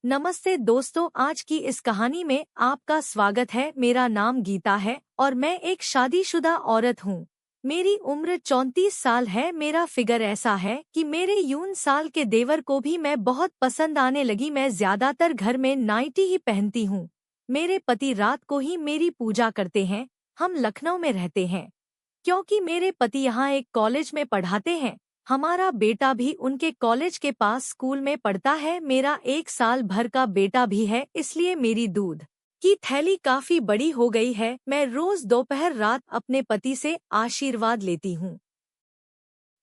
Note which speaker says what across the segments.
Speaker 1: नमस्ते दोस्तों, आज की इस कहानी में आपका स्वागत है। मेरा नाम गीता है और मैं एक शादीशुदा औरत हूँ। मेरी उम्र 34 साल है। मेरा फिगर ऐसा है कि मेरे यून साल के देवर को भी मैं बहुत पसंद आने लगी। मैं ज्यादातर घर में नाइटी ही पहनती हूँ। मेरे पति रात को ही मेरी पूजा करते हैं। हम लखनऊ में रहते हैं क्योंकि मेरे पति यहाँ एक कॉलेज में पढ़ाते हैं। हमारा बेटा भी उनके कॉलेज के पास स्कूल में पढ़ता है। मेरा 1 साल भर का बेटा भी है, इसलिए मेरी दूध की थैली काफी बड़ी हो गई है। मैं रोज दोपहर रात अपने पति से आशीर्वाद लेती हूँ,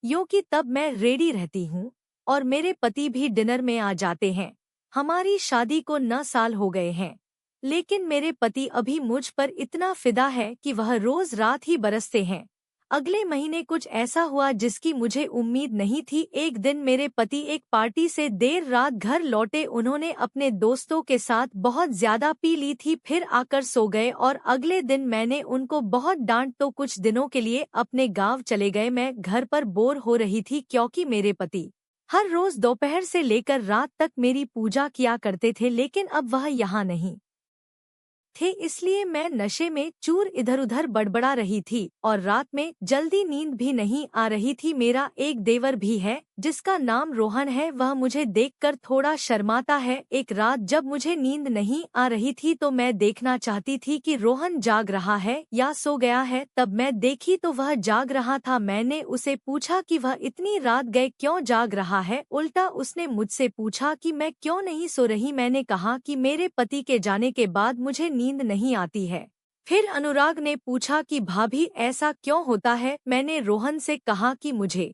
Speaker 1: क्योंकि तब मैं रेडी रहती हूँ और मेरे पति भी डिनर में आ जाते हैं। हमारी शादी को 9 साल हो गए हैं, लेकिन मेरे पति अभी मुझ पर इतना फिदा है कि वह रोज रात ही बरसते हैं। अगले महीने कुछ ऐसा हुआ जिसकी मुझे उम्मीद नहीं थी। एक दिन मेरे पति एक पार्टी से देर रात घर लौटे। उन्होंने अपने दोस्तों के साथ बहुत ज्यादा पी ली थी, फिर आकर सो गए और अगले दिन मैंने उनको बहुत डांट तो कुछ दिनों के लिए अपने गांव चले गए। मैं घर पर बोर हो रही थी क्योंकि मेरे पति हर रोज दोपहर से लेकर रात तक मेरी पूजा किया करते थे, लेकिन अब वह यहाँ नहीं थे, इसलिए मैं नशे में चूर इधर उधर बड़बड़ा रही थी और रात में जल्दी नींद भी नहीं आ रही थी। मेरा एक देवर भी है जिसका नाम रोहन है। वह मुझे देखकर थोड़ा शर्माता है। एक रात जब मुझे नींद नहीं आ रही थी तो मैं देखना चाहती थी कि रोहन जाग रहा है या सो गया है। तब मैं देखी तो वह जाग रहा था। मैंने उसे पूछा कि वह इतनी रात गए क्यों जाग रहा है। उल्टा उसने मुझसे पूछा कि मैं क्यों नहीं सो रही। मैंने कहा कि मेरे पति के जाने के बाद मुझे नींद नहीं आती है। फिर अनुराग ने पूछा कि भाभी ऐसा क्यों होता है। मैंने रोहन से कहा कि मुझे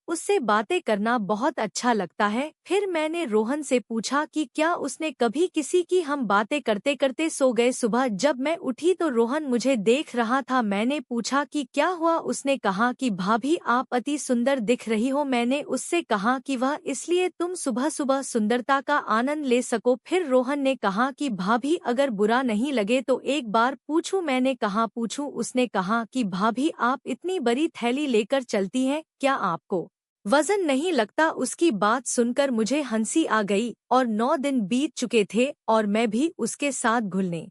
Speaker 1: उससे बातें करना बहुत अच्छा लगता है। फिर मैंने रोहन से पूछा कि क्या उसने कभी किसी की हम बातें करते करते सो गए। सुबह जब मैं उठी तो रोहन मुझे देख रहा था। मैंने पूछा कि क्या हुआ। उसने कहा कि भाभी आप अति सुंदर दिख रही हो। मैंने उससे कहा कि वह इसलिए तुम सुबह सुबह सुंदरता का आनंद ले सको। फिर रोहन ने कहा कि भाभी अगर बुरा नहीं लगे तो एक बार पूछूं। मैंने कहा पूछूं। उसने कहा कि भाभी आप इतनी बड़ी थैली लेकर चलती हैं, क्या आपको वजन नहीं लगता। उसकी बात सुनकर मुझे हंसी आ गई और 9 दिन बीत चुके थे और मैं भी उसके साथ घुलने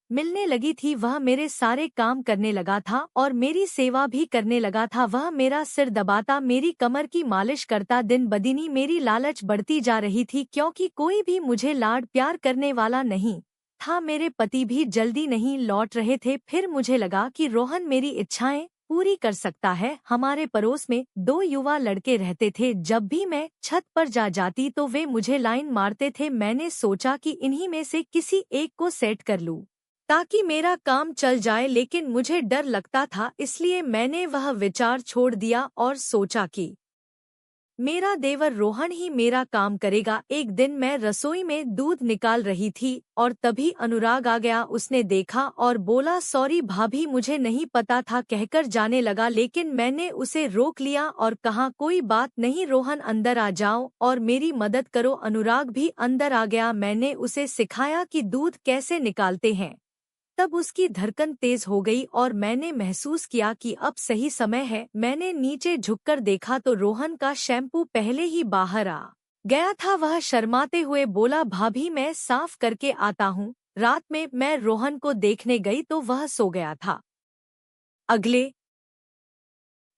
Speaker 1: मिलने लगी थी। वह मेरे सारे काम करने लगा था और मेरी सेवा भी करने लगा था। वह मेरा सिर दबाता, मेरी कमर की मालिश करता। दिन बदिनी मेरी लालच बढ़ती जा रही थी क्योंकि कोई भी मुझे लाड प्यार करने वाला नहीं था। मेरे पति भी जल्दी नहीं लौट रहे थे। फिर मुझे लगा कि रोहन मेरी इच्छाएं पूरी कर सकता है। हमारे पड़ोस में 2 युवा लड़के रहते थे। जब भी मैं छत पर जा जाती तो वे मुझे लाइन मारते थे। मैंने सोचा कि इन्हीं में से किसी एक को सेट कर लूं ताकि मेरा काम चल जाए, लेकिन मुझे डर लगता था, इसलिए मैंने वह विचार छोड़ दिया और सोचा कि मेरा देवर रोहन ही मेरा काम करेगा। एक दिन मैं रसोई में दूध निकाल रही थी और तभी अनुराग आ गया। उसने देखा और बोला सॉरी भाभी मुझे नहीं पता था कहकर जाने लगा, लेकिन मैंने उसे रोक लिया और कहा कोई बात नहीं रोहन, अंदर आ जाओ और मेरी मदद करो। अनुराग भी अंदर आ गया। मैंने उसे सिखाया कि दूध कैसे निकालते हैं। तब उसकी धड़कन तेज हो गई और मैंने महसूस किया कि अब सही समय है। मैंने नीचे झुककर देखा तो रोहन का शैम्पू पहले ही बाहर आ गया था। वह शर्माते हुए बोला भाभी मैं साफ करके आता हूँ। रात में मैं रोहन को देखने गई तो वह सो गया था। अगले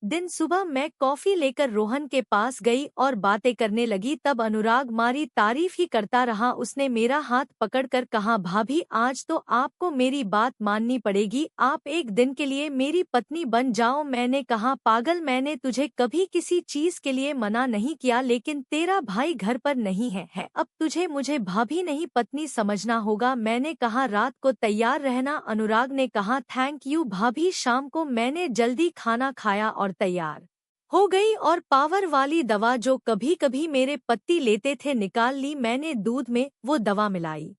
Speaker 1: दिन सुबह मैं कॉफी लेकर रोहन के पास गई और बातें करने लगी। तब अनुराग मारी तारीफ ही करता रहा। उसने मेरा हाथ पकड़कर कहा भाभी आज तो आपको मेरी बात माननी पड़ेगी, आप एक दिन के लिए मेरी पत्नी बन जाओ। मैंने कहा पागल, मैंने तुझे कभी किसी चीज के लिए मना नहीं किया, लेकिन तेरा भाई घर पर नहीं है अब तुझे मुझे भाभी नहीं पत्नी समझना होगा। मैंने कहा रात को तैयार रहना। अनुराग ने कहा थैंक यू भाभी। शाम को मैंने जल्दी खाना खाया और तैयार हो गई और पावर वाली दवा जो कभी कभी मेरे पति लेते थे निकाल ली। मैंने दूध में वो दवा मिलाई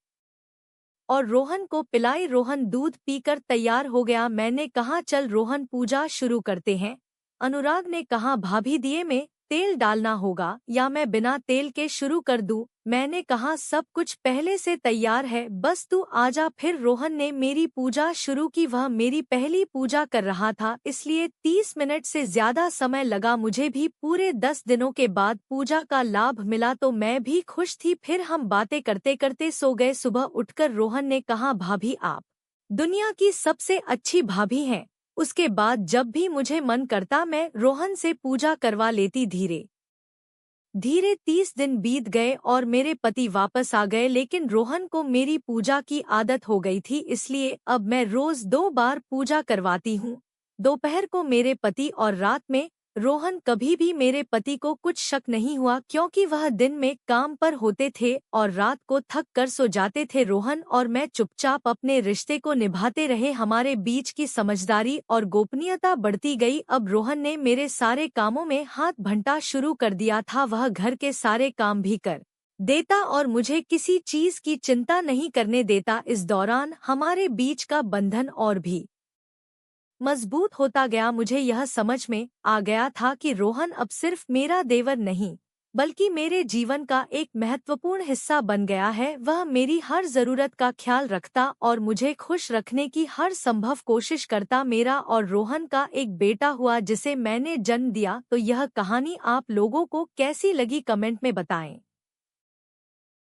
Speaker 1: और रोहन को पिलाई। रोहन दूध पीकर तैयार हो गया। मैंने कहा चल रोहन पूजा शुरू करते हैं। अनुराग ने कहा भाभी दिए में तेल डालना होगा या मैं बिना तेल के शुरू कर दूं। मैंने कहा सब कुछ पहले से तैयार है, बस तू आजा। फिर रोहन ने मेरी पूजा शुरू की। वह मेरी पहली पूजा कर रहा था, इसलिए 30 मिनट से ज्यादा समय लगा। मुझे भी पूरे 10 दिनों के बाद पूजा का लाभ मिला तो मैं भी खुश थी। फिर हम बातें करते करते सो गए। सुबह उठकर रोहन ने कहा, भाभी आप दुनिया की सबसे अच्छी भाभी हैं। उसके बाद जब भी मुझे मन करता मैं रोहन से पूजा करवा लेती। धीरे धीरे 30 दिन बीत गए और मेरे पति वापस आ गए, लेकिन रोहन को मेरी पूजा की आदत हो गई थी, इसलिए अब मैं रोज 2 बार पूजा करवाती हूँ। दोपहर को मेरे पति और रात में। रोहन कभी भी मेरे पति को कुछ शक नहीं हुआ, क्योंकि वह दिन में काम पर होते थे और रात को थक कर सो जाते थे। रोहन और मैं चुपचाप अपने रिश्ते को निभाते रहे। हमारे बीच की समझदारी और गोपनीयता बढ़ती गई। अब रोहन ने मेरे सारे कामों में हाथ भंटा शुरू कर दिया था। वह घर के सारे काम भी कर देता और मुझे किसी चीज की चिंता नहीं करने देता। इस दौरान हमारे बीच का बंधन और भी मजबूत होता गया। मुझे यह समझ में आ गया था कि रोहन अब सिर्फ मेरा देवर नहीं, बल्कि मेरे जीवन का एक महत्वपूर्ण हिस्सा बन गया है। वह मेरी हर जरूरत का ख्याल रखता और मुझे खुश रखने की हर संभव कोशिश करता। मेरा और रोहन का एक बेटा हुआ जिसे मैंने जन्म दिया। तो यह कहानी आप लोगों को कैसी लगी कमेंट में बताएं।